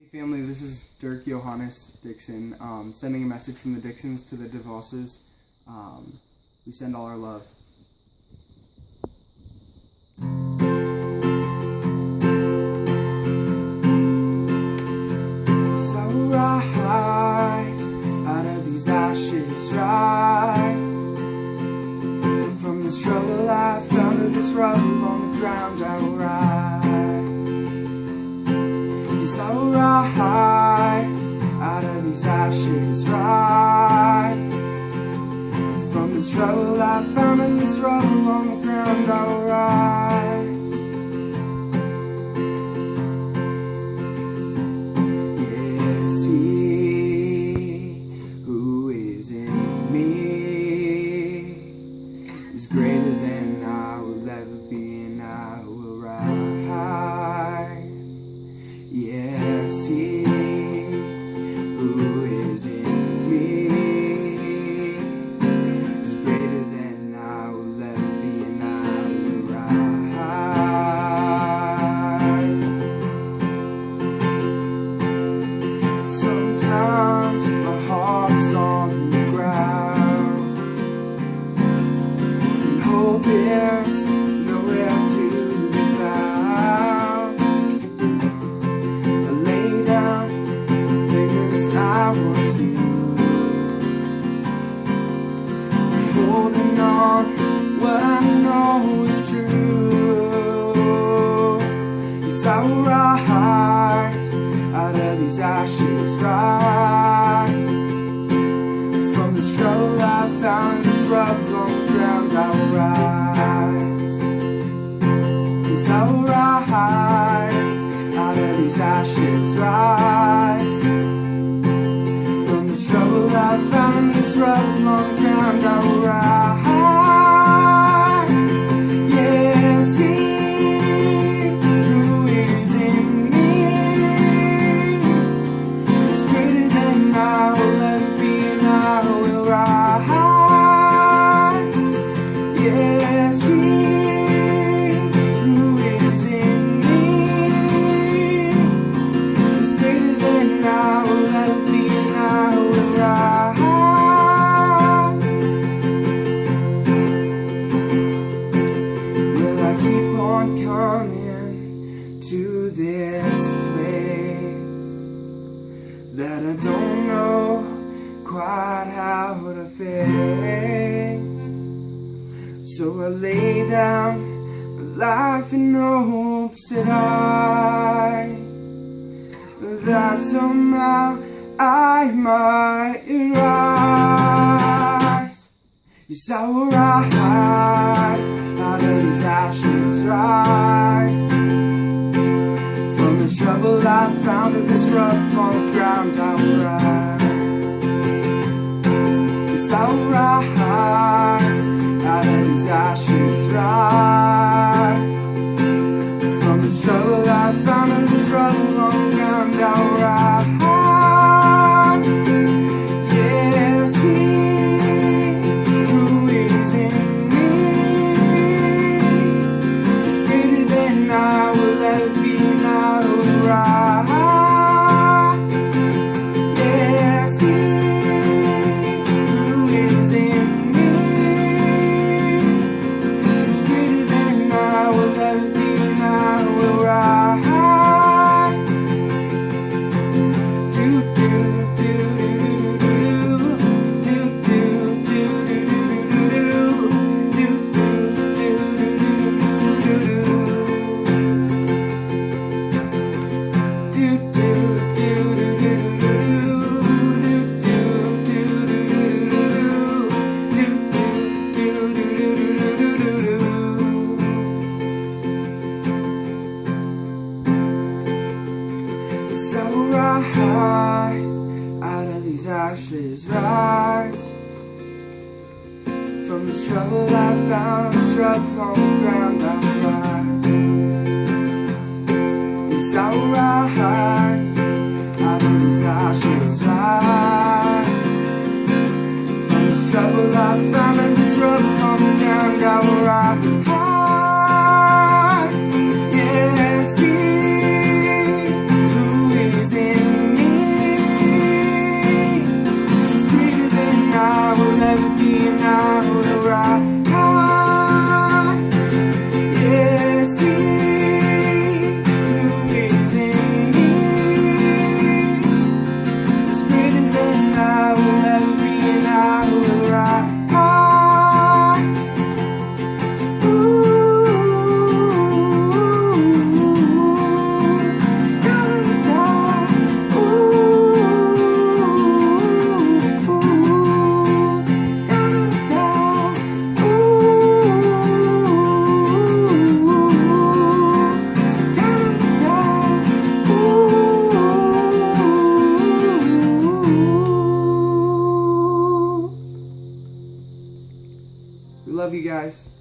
Hey family, this is Dirk Johannes Dixon, sending a message from the Dixons to the DeVosses. We send all our love. So rise, out of these ashes rise, from this trouble I found, in this rubble on the ground I will rise. Yes, I will rise, out of these ashes rise, from this trouble I found, in this rubble on the ground I will rise. Yes, he who is in me is greater than I will ever be, and I will rise. Yes, he who is in me is greater than I will ever be, and I will rise. Sometimes my heart's on the ground, and hope is nowhere to be found. I lay down thinking I was you, holding on what I know is true. Yes, I will rise, out of these ashes rise, from this trouble I found, this rubble on the ground I will rise. Yes, I will rise, out of these ashes rise, from the trouble I found, this rubble on the ground I will rise. Yes, he who is in me is greater than I will ever be, and I will rise. Yes, he who is in me is greater than I will ever be, and I will rise. Will I keep on coming to this place that I don't know quite how to face? So I lay down my life in hopes that somehow I might rise. Yes, I will rise, out of these ashes rise, from the trouble I found, in this rubble on the ground I will rise. Yes, I will rise, out of these ashes rise, from the trouble I found, in this rubble on the ground I will rise. Yes, he who is in me is greater than I will ever be, and I will rise. Yes, he who is in me is greater than I will ever be, and I will rise. So rise, out of these ashes rise, from the trouble I found, this rubble on the ground I will rise. Yes, I will rise, out of these ashes rise, from this trouble I found, and this rubble on the ground I will rise. Yes, he who is in guys.